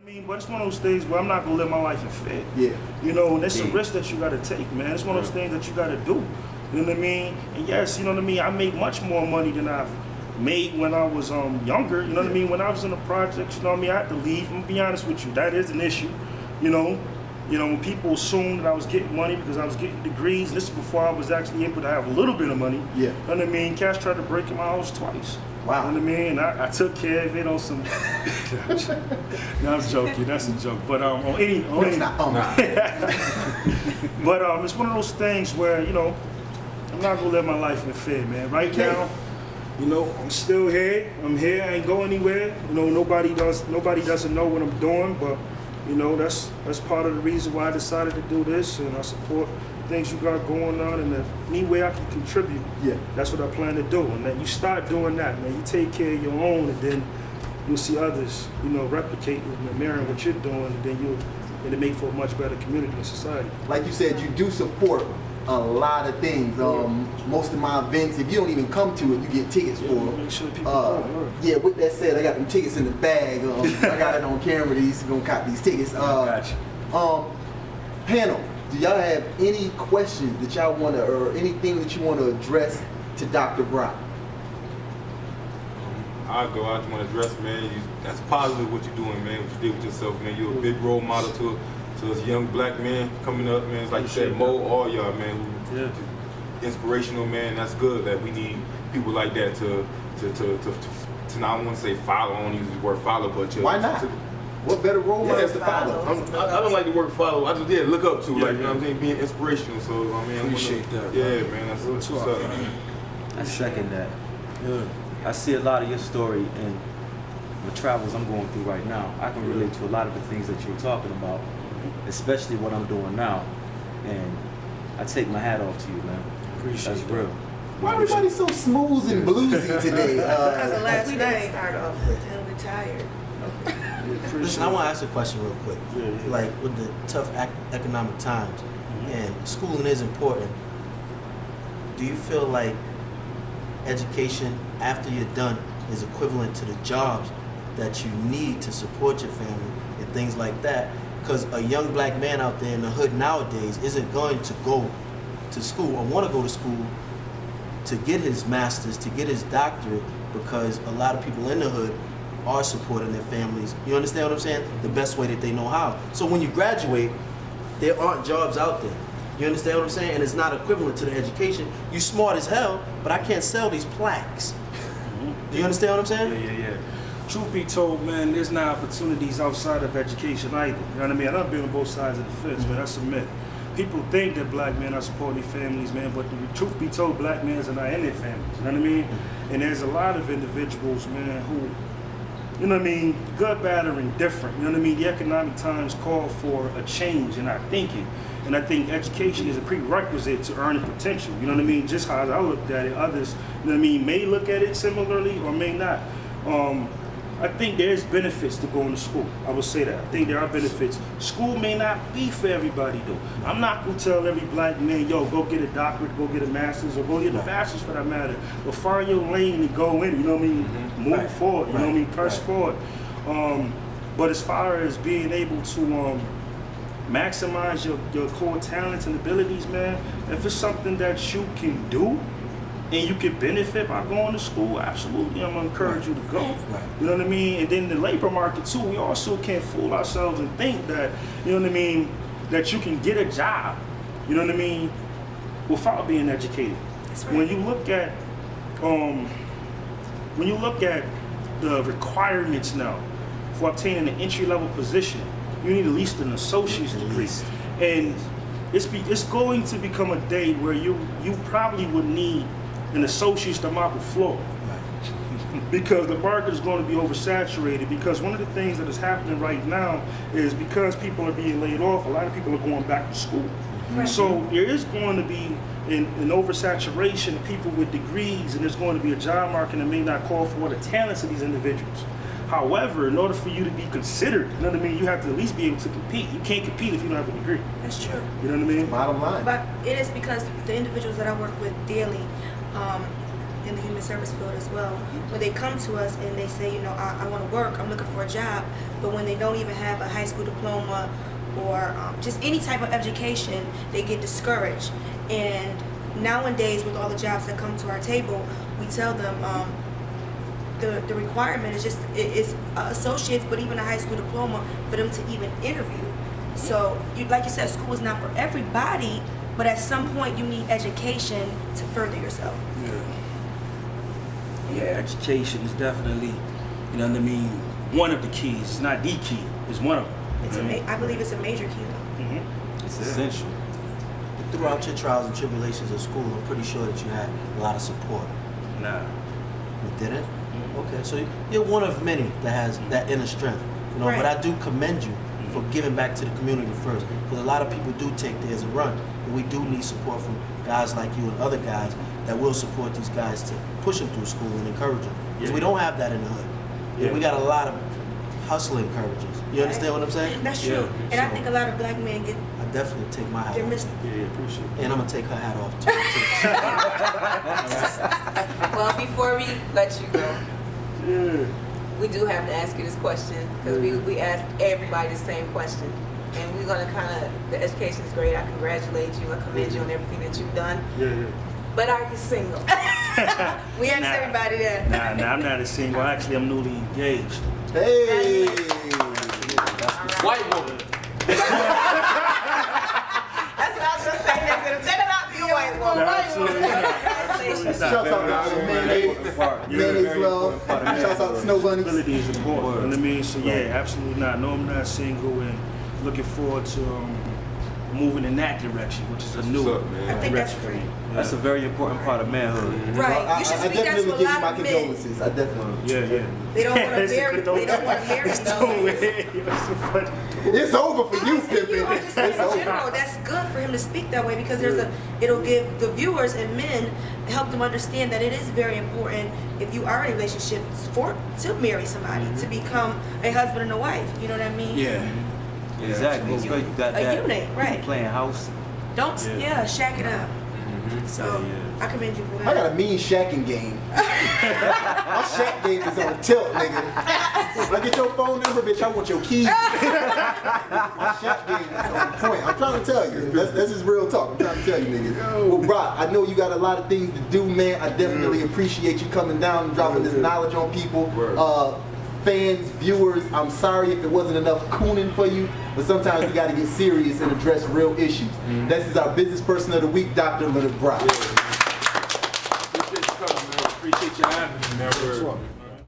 I mean, but it's one of those things where I'm not gonna live my life in fear. Yeah. You know, and it's a risk that you gotta take, man. It's one of those things that you gotta do. You know what I mean? And yes, you know what I mean, I make much more money than I've made when I was younger. You know what I mean? When I was in the projects, you know what I mean, I had to leave. I'm gonna be honest with you, that is an issue. You know, when people assumed that I was getting money because I was getting degrees, and this is before I was actually able to have a little bit of money. Yeah. You know what I mean? Cash tried to break in my house twice. Wow. You know what I mean? I took care of it on some. No, I was joking. That's a joke. But on any. But it's one of those things where I'm not gonna live my life in fear, man. Right now, I'm still here. I'm here. I ain't go anywhere. Nobody doesn't know what I'm doing, but that's part of the reason why I decided to do this, and I support things you got going on, and if any way I can contribute, that's what I plan to do. And then you start doing that, man. You take care of your own, and then you'll see others, replicating and mirroring what you're doing, and then it'll make for a much better community and society. Like you said, you do support a lot of things. Most of my events, if you don't even come to it, you get tickets for. Make sure people go. Yeah, with that said, I got them tickets in the bag. I got it on camera. These gonna cop these tickets. Gotcha. Panel, do y'all have any questions that y'all want to, or anything that you want to address to Dr. Brock? I just want to address, man, that's positive what you're doing, man, what you did with yourself, man. You're a big role model to us young black men coming up, man. It's like you said, Mo, all y'all, man, inspirational, man. That's good that we need people like that to not want to say follow, I don't use the word follow, but why not? What better role models to follow? I don't like the word follow. I just look up to, you know what I'm saying, being inspirational. So I mean, appreciate that. Yeah, man, that's what's up, man. I second that. Yeah. I see a lot of your story in the travels I'm going through right now. I can relate to a lot of the things that you're talking about, especially what I'm doing now. And I take my hat off to you, man. Appreciate That's real. Why everybody so smooth and bluesy today? Because of last night. Start off with him retired. Listen, I want to ask a question real quick. Like with the tough economic times, and schooling is important. Do you feel like education after you're done is equivalent to the jobs that you need to support your family and things like that? Because a young black man out there in the hood nowadays isn't going to go to school or want to go to school to get his master's, to get his doctorate, because a lot of people in the hood are supporting their families. You understand what I'm saying? The best way that they know how. So when you graduate, there aren't jobs out there. You understand what I'm saying? And it's not equivalent to the education. You smart as hell, but I can't sell these plaques. Do you understand what I'm saying? Yeah. Truth be told, man, there's not opportunities outside of education either. You know what I mean? I've been on both sides of the fence, man. That's a myth. People think that black men are supporting their families, man, but the truth be told, black men are not in their families. You know what I mean? And there's a lot of individuals, man, who, you know what I mean, good, bad, or indifferent. You know what I mean? The economic times call for a change in our thinking. And I think education is a prerequisite to earning potential. You know what I mean? Just how I looked at it, others, you know what I mean, may look at it similarly or may not. I think there's benefits to going to school. I would say that. I think there are benefits. School may not be for everybody though. I'm not gonna tell every black man, yo, go get a doctorate, go get a master's, or go get a bachelor's for that matter. But find your lane and go in, you know what I mean? Move forward, you know what I mean? Press forward. But as far as being able to maximize your core talents and abilities, man, if it's something that you can do, and you can benefit by going to school, absolutely, I'm gonna encourage you to go. You know what I mean? And then the labor market too, we also can't fool ourselves and think that, you know what I mean, that you can get a job, you know what I mean, without being educated. Right. When you look at the requirements now for obtaining an entry-level position, you need at least an associate's degree. And it's going to become a day where you probably would need an associate's to mop the floor, because the market is going to be oversaturated. Because one of the things that is happening right now is because people are being laid off, a lot of people are going back to school. So there is going to be an oversaturation of people with degrees, and there's going to be a job market that may not call for the talents of these individuals. However, in order for you to be considered, you know what I mean, you have to at least be able to compete. You can't compete if you don't have a degree. That's true. You know what I mean? Bottom line. But it is because the individuals that I work with daily, in the human service field as well. When they come to us and they say, you know, I want to work, I'm looking for a job, but when they don't even have a high school diploma or just any type of education, they get discouraged. And nowadays, with all the jobs that come to our table, we tell them the requirement is just it's associates, but even a high school diploma for them to even interview. So, like you said, school is not for everybody, but at some point you need education to further yourself. Yeah, education is definitely, you know what I mean, one of the keys. It's not the key. It's one of them. It's I believe it's a major key though. Mm-hmm. It's essential. Throughout your trials and tribulations at school, I'm pretty sure that you had a lot of support. Nah. You didn't? Okay, so you're one of many that has that inner strength. You know, Right. but I do commend you for giving back to the community first, because a lot of people do take theirs and run, and we do need support from guys like you and other guys that will support these guys to push them through school and encourage them. Because we don't have that in the hood. Yeah. We got a lot of hustle encouragers. You understand what I'm saying? That's true. Yeah. And I So- think a lot of black men get I definitely take my hat they're off. missed. Yeah, appreciate it. And I'm gonna take her hat off too. Well, before we let you go, we do have to ask you this question because we ask everybody the same question. And we're going to the education is great. I congratulate you. I commend you on everything that you've done. Yeah. But are you single? We ask Nah. everybody that. Nah, I'm not a single. Actually, I'm newly engaged. Hey. White woman. That's what I was just saying. Next to them. Better not be a white woman. Nah, absolutely not. Absolutely not. Shouts out to Mayonnaise Love. Shouts out to Snow Bunnies. Ability is important. You know what I mean? So yeah, absolutely not. No, I'm not single, and looking forward to moving in that direction, which is a new What's up, man? I think that's direction for me. That's a very important part of manhood. Right. You should I speak that to definitely a give you lot my of men. condolences. I definitely. Yeah. They don't want to It's a marry. They don't want to marry. It's too late. It's so funny. It's over for you, I'm just Pippin. saying It's in over. general, that's good for him to speak that way because it'll give the viewers and men help them understand that it is very important if you are in a relationship to marry somebody, to become a husband and a wife. You know what I mean? Yeah. Exactly. You got A that. unit, right. Playing house. Don't shack it up. So I commend you for that. I got a mean shacking game. My shack game is on tilt, nigga. When I get your phone number, bitch, I want your keys. My shack game is on point. I'm trying to tell you. That's just real talk. I'm trying to tell you, niggas. Well, Brock, I know you got a lot of things to do, man. I definitely appreciate you coming down and dropping this knowledge on people. Fans, viewers, I'm sorry if it wasn't enough cooning for you, but sometimes we got to get serious and address real issues. This is our business person of the week, Dr. Leonard Brock. Appreciate you coming, man. Appreciate you having me, man. Never. Talk.